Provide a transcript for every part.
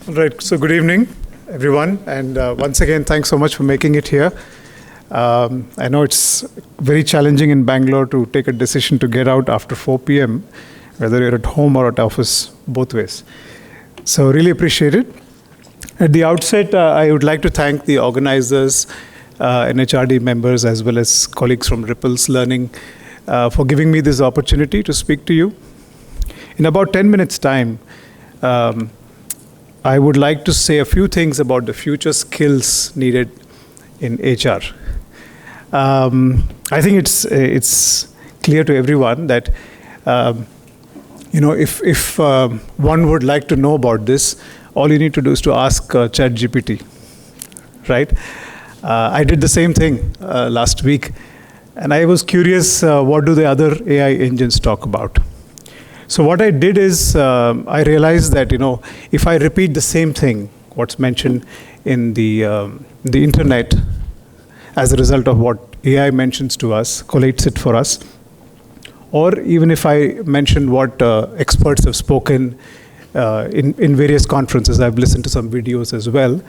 Right. So good evening, everyone. And once again, thanks so much for making it here. I know it's very challenging in Bangalore to take a decision to get out after 4 p.m., whether you're at home or at office, both ways. So really appreciate it. At the outset, I would like to thank the organizers, NHRD members, as well as colleagues from Ripple's Learning for giving me this opportunity to speak to you. In about 10 minutes' time, I would like to say a few things about the future skills needed in HR. I think it's clear to everyone that if one would like to know about this, all you need to do is to ask ChatGPT, right? I did the same thing last week, and I was curious, what do the other AI engines talk about? So what I did is I realized that if I repeat the same thing, what's mentioned in the internet, as a result of what AI mentions to us, collates it for us, or even if I mention what experts have spoken in various conferences, I've listened to some videos as well,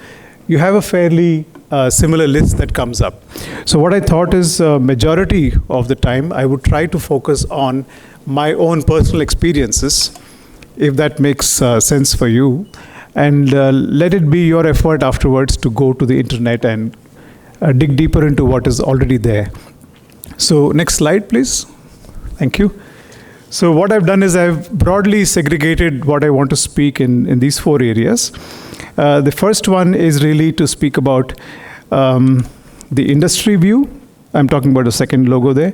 you have a fairly similar list that comes up. So what I thought is majority of the time I would try to focus on my own personal experiences, if that makes sense for you, and let it be your effort afterwards to go to the internet and dig deeper into what is already there. So next slide, please. Thank you. So what I've done is I've broadly segregated what I want to speak in these 4 areas. The first one is really to speak about the industry view. I'm talking about the second logo there,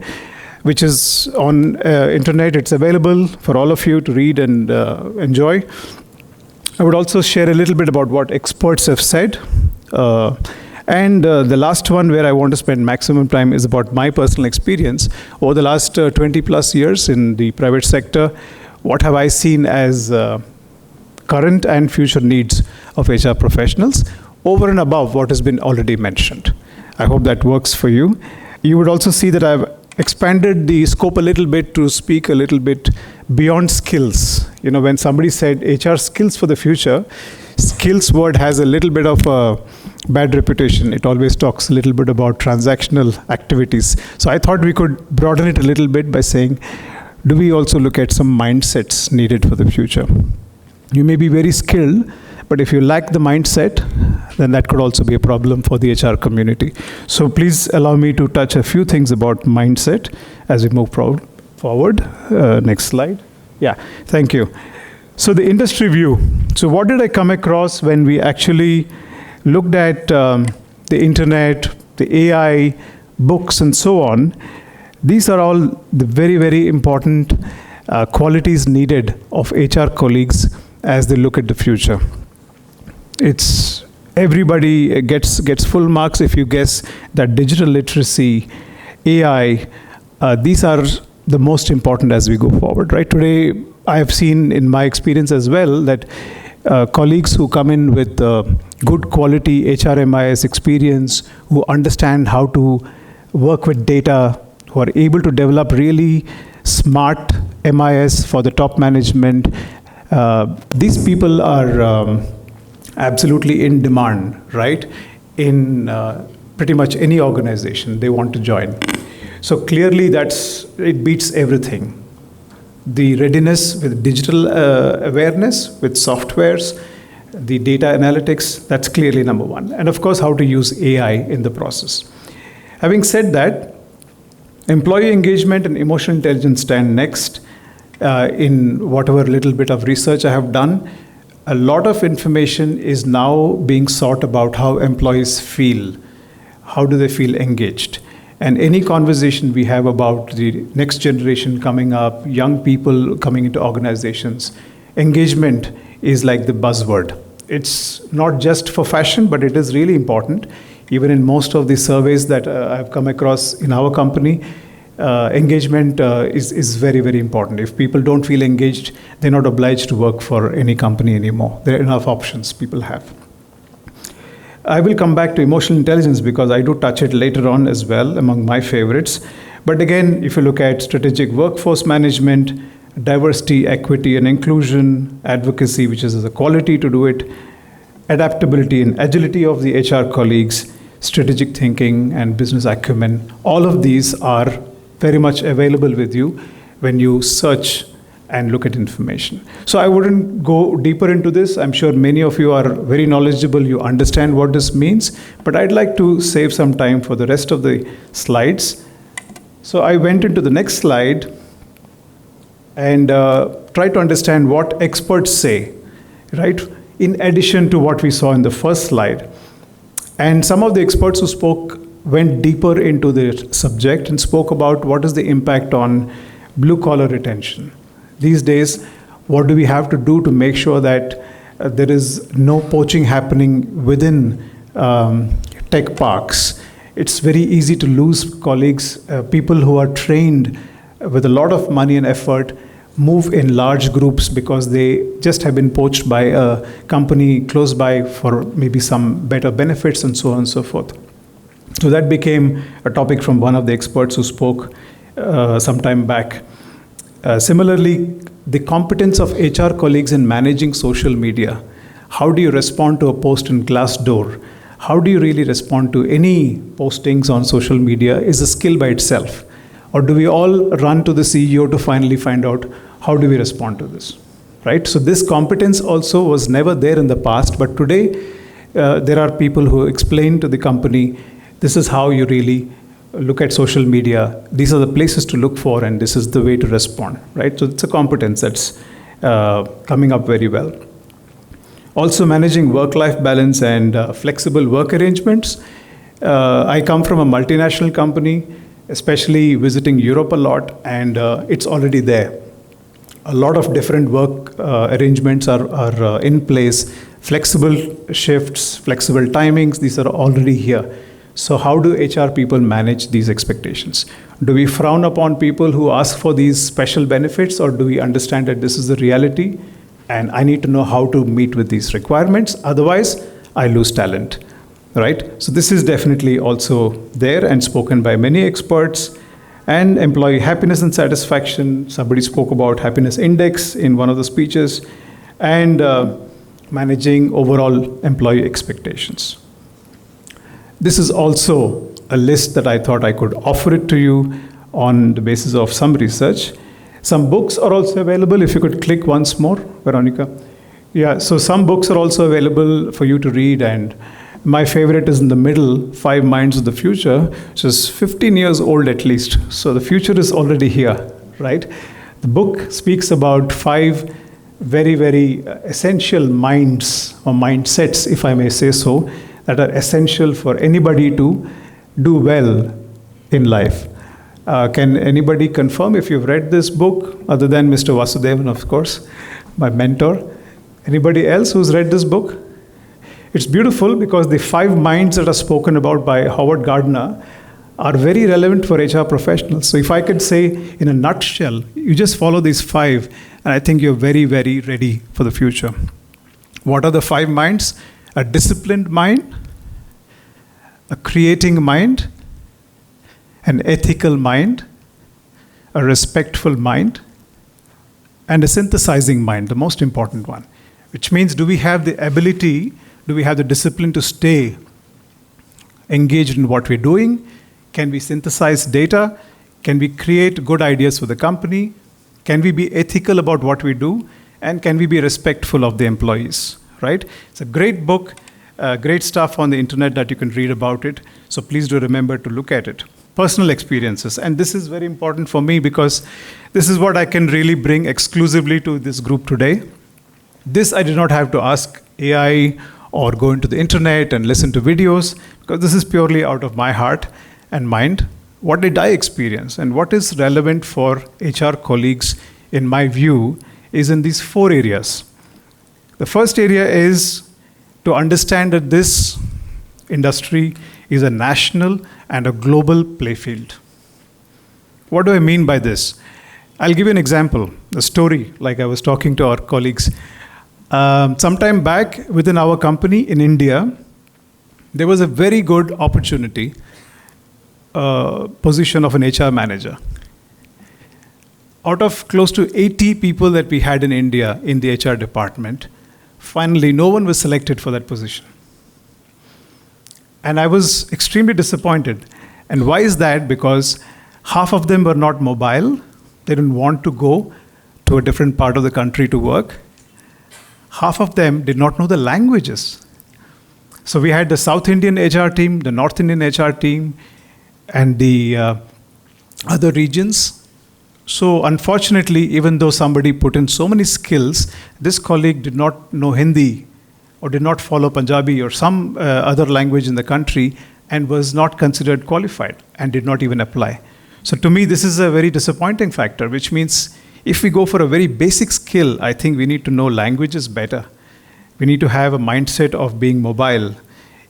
which is on internet. It's available for all of you to read and enjoy. I would also share a little bit about what experts have said. And the last one where I want to spend maximum time is about my personal experience. Over the last 20 plus years in the private sector, what have I seen as current and future needs of HR professionals over and above what has been already mentioned. I hope that works for you. You would also see that I've expanded the scope a little bit to speak a little bit beyond skills. When somebody said HR skills for the future, skills word has a little bit of a bad reputation. It always talks a little bit about transactional activities. So I thought we could broaden it a little bit by saying, do we also look at some mindsets needed for the future? You may be very skilled, but if you lack the mindset, then that could also be a problem for the HR community. So please allow me to touch a few things about mindset as we move forward. Next slide. Yeah, thank you. So the industry view. So what did I come across when we actually looked at the internet, the AI, books, and so on? These are all the very, very important qualities needed of HR colleagues as they look at the future. It's everybody gets full marks if you guess that digital literacy, AI, these are the most important as we go forward, right? Today, I have seen in my experience as well that colleagues who come in with good quality HRMIS experience, who understand how to work with data, who are able to develop really smart MIS for the top management, these people are absolutely in demand, right? In pretty much any organization they want to join. So clearly it beats everything. The readiness with digital awareness, with softwares, the data analytics, that's clearly number one. And of course, how to use AI in the process. Having said that, employee engagement and emotional intelligence stand next. In whatever little bit of research I have done, a lot of information is now being sought about how employees feel. How do they feel engaged? And any conversation we have about the next generation coming up, young people coming into organizations, engagement is like the buzzword. It's not just for fashion, but it is really important. Even in most of the surveys that I've come across in our company, engagement is very, very important. If people don't feel engaged, they're not obliged to work for any company anymore. There are enough options people have. I will come back to emotional intelligence because I do touch it later on as well, among my favorites. But again, if you look at strategic workforce management, diversity, equity, and inclusion, advocacy, which is the quality to do it, adaptability and agility of the HR colleagues, strategic thinking and business acumen, all of these are very much available with you when you search and look at information. So I wouldn't go deeper into this. I'm sure many of you are very knowledgeable, you understand what this means, but I'd like to save some time for the rest of the slides. So I went into the next slide and tried to understand what experts say, right? In addition to what we saw in the first slide. And some of the experts who spoke went deeper into the subject and spoke about what is the impact on blue-collar retention. These days, what do we have to do to make sure that there is no poaching happening within tech parks? It's very easy to lose colleagues, people who are trained with a lot of money and effort, move in large groups because they just have been poached by a company close by for maybe some better benefits and so on and so forth. So that became a topic from one of the experts who spoke some time back. Similarly, the competence of HR colleagues in managing social media. How do you respond to a post in Glassdoor? How do you really respond to any postings on social media is a skill by itself. Or do we all run to the CEO to finally find out how do we respond to this, right? So this competence also was never there in the past, but today there are people who explain to the company, this is how you really look at social media, these are the places to look for, and this is the way to respond, right? So it's a competence that's coming up very well. Also managing work-life balance and flexible work arrangements. I come from a multinational company, especially visiting Europe a lot, and it's already there. A lot of different work arrangements are in place, flexible shifts, flexible timings, these are already here. So how do HR people manage these expectations? Do we frown upon people who ask for these special benefits, or do we understand that this is the reality and I need to know how to meet with these requirements? Otherwise, I lose talent, right? So this is definitely also there and spoken by many experts. And employee happiness and satisfaction. Somebody spoke about happiness index in one of the speeches, and managing overall employee expectations. This is also a list that I thought I could offer it to you on the basis of some research. Some books are also available. If you could click once more, Veronica. Yeah, so some books are also available for you to read, and my favorite is in the middle, 5 Minds of the Future, which is 15 years old at least. So the future is already here, right? The book speaks about 5 very, very essential minds or mindsets, if I may say so, that are essential for anybody to do well in life. Can anybody confirm if you've read this book, other than Mr. Vasudevan, of course, my mentor? Anybody else who's read this book? It's beautiful because the 5 minds that are spoken about by Howard Gardner are very relevant for HR professionals. So if I could say in a nutshell, you just follow these 5, and I think you're very, very ready for the future. What are the 5 minds? A disciplined mind, a creating mind, an ethical mind, a respectful mind, and a synthesizing mind, the most important one. Which means, do we have the ability, do we have the discipline to stay engaged in what we're doing? Can we synthesize data? Can we create good ideas for the company? Can we be ethical about what we do? And can we be respectful of the employees, right? It's a great book, great stuff on the internet that you can read about it. So please do remember to look at it. Personal experiences. And this is very important for me because this is what I can really bring exclusively to this group today. This I did not have to ask AI or go into the internet and listen to videos, because this is purely out of my heart and mind. What did I experience? And what is relevant for HR colleagues, in my view, is in these 4 areas. The first area is to understand that this industry is a national and a global playfield. What do I mean by this? I'll give you an example, a story, like I was talking to our colleagues. Sometime back within our company in India, there was a very good opportunity, position of an HR manager. Out of close to 80 people that we had in India in the HR department, Finally, no one was selected for that position. And I was extremely disappointed. And why is that? Because half of them were not mobile. They didn't want to go to a different part of the country to work. Half of them did not know the languages. So we had the South Indian HR team, the North Indian HR team, and the other regions. So unfortunately, even though somebody put in so many skills, this colleague did not know Hindi or did not follow Punjabi or some other language in the country and was not considered qualified and did not even apply. So to me, this is a very disappointing factor, which means if we go for a very basic skill, I think we need to know languages better. We need to have a mindset of being mobile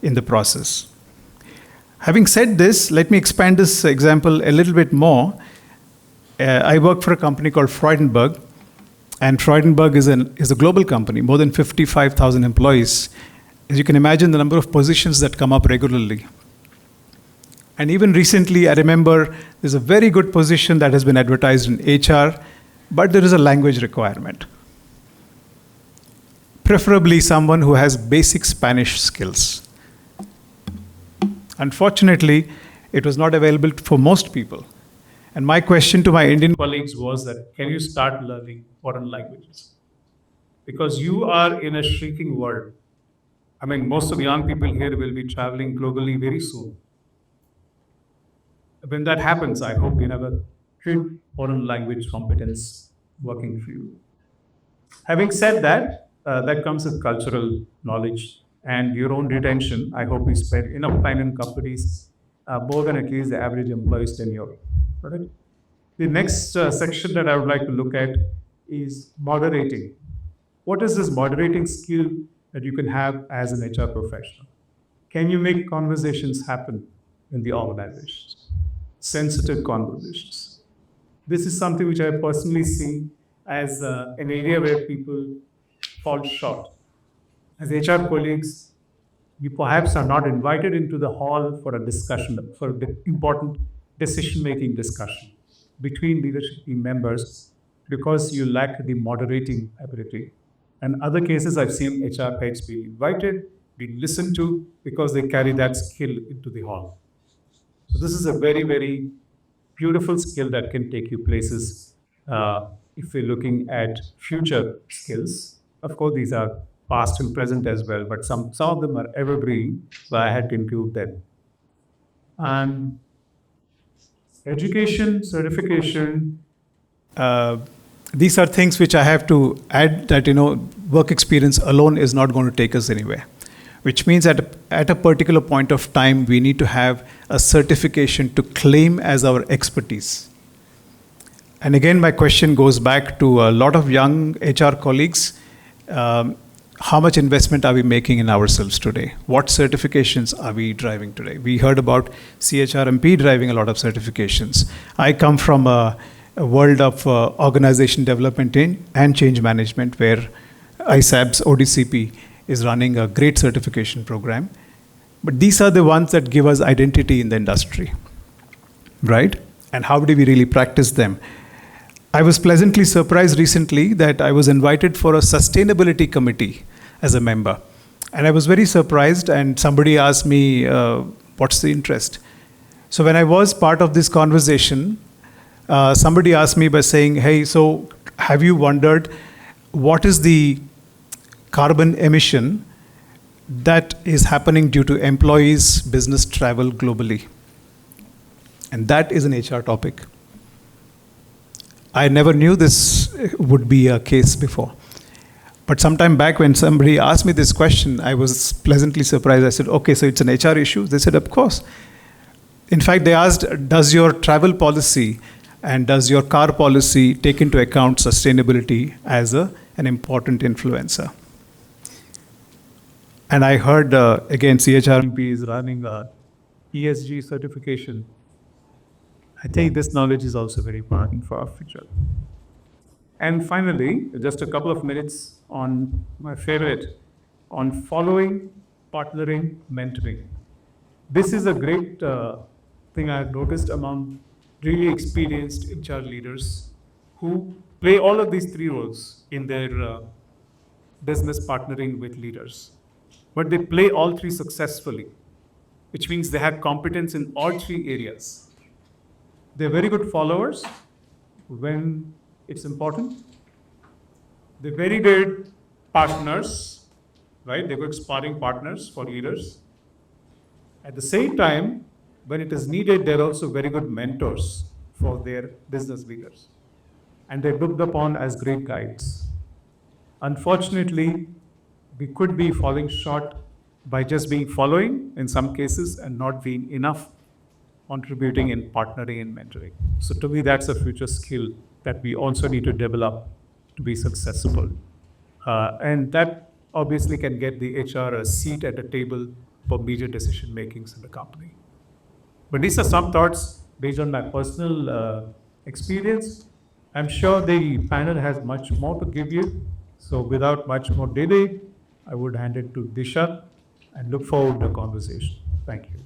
in the process. Having said this, let me expand this example a little bit more. I work for a company called Freudenberg, and Freudenberg is a global company, more than 55,000 employees. As you can imagine, the number of positions that come up regularly. And even recently, I remember there's a very good position that has been advertised in HR, but there is a language requirement. Preferably someone who has basic Spanish skills. Unfortunately, it was not available for most people. And my question to my Indian colleagues was that, can you start learning foreign languages? Because you are in a shrinking world. I mean, most of the young people here will be traveling globally very soon. When that happens, I hope you have a good foreign language competence working for you. Having said that, that comes with cultural knowledge and your own retention. I hope you spend enough time in companies more than at least the average employee's tenure. Right? The next section that I would like to look at is moderating. What is this moderating skill that you can have as an HR professional? Can you make conversations happen in the organizations? Sensitive conversations. This is something which I personally see as an area where people fall short. As HR colleagues, you perhaps are not invited into the hall for a discussion, for the important decision-making discussion between leadership team members because you lack the moderating ability. And other cases, I've seen HR heads be invited, be listened to because they carry that skill into the hall. So this is a very, very beautiful skill that can take you places if we're looking at future skills. Of course, these are past and present as well, but some of them are evergreen, so I had to include them. And education, certification, these are things which I have to add that, work experience alone is not going to take us anywhere. Which means at a particular point of time, we need to have a certification to claim as our expertise. And again, my question goes back to a lot of young HR colleagues. How much investment are we making in ourselves today? What certifications are we driving today? We heard about CHRMP driving a lot of certifications. I come from a world of organization development and change management where ISAB's ODCP is running a great certification program. But these are the ones that give us identity in the industry, right? And how do we really practice them? I was pleasantly surprised recently that I was invited for a sustainability committee as a member. And I was very surprised, and somebody asked me, what's the interest? So when I was part of this conversation, somebody asked me by saying, hey, so have you wondered what is the carbon emission that is happening due to employees' business travel globally? And that is an HR topic. I never knew this would be a case before. But sometime back when somebody asked me this question, I was pleasantly surprised. I said, okay, so it's an HR issue? They said, of course. In fact, they asked, does your travel policy and does your car policy take into account sustainability as an important influencer? And I heard, again, CHRMP is running a ESG certification. I think this knowledge is also very important for our future. And finally, just a couple of minutes on my favorite, on following, partnering, mentoring. This is a great thing I've noticed among really experienced HR leaders who play all of these three roles in their business partnering with leaders. But they play all three successfully, which means they have competence in all three areas. They're very good followers when it's important. They're very good partners, right? They're good sparring partners for leaders. At the same time, when it is needed, they're also very good mentors for their business leaders. And they're looked upon as great guides. Unfortunately, we could be falling short by just being following in some cases and not being enough contributing in partnering and mentoring. So to me, that's a future skill that we also need to develop to be successful. And that obviously can get the HR a seat at a table for major decision makings in the company. But these are some thoughts based on my personal experience. I'm sure the panel has much more to give you. So without much more delay, I would hand it to Disha and look forward to the conversation. Thank you.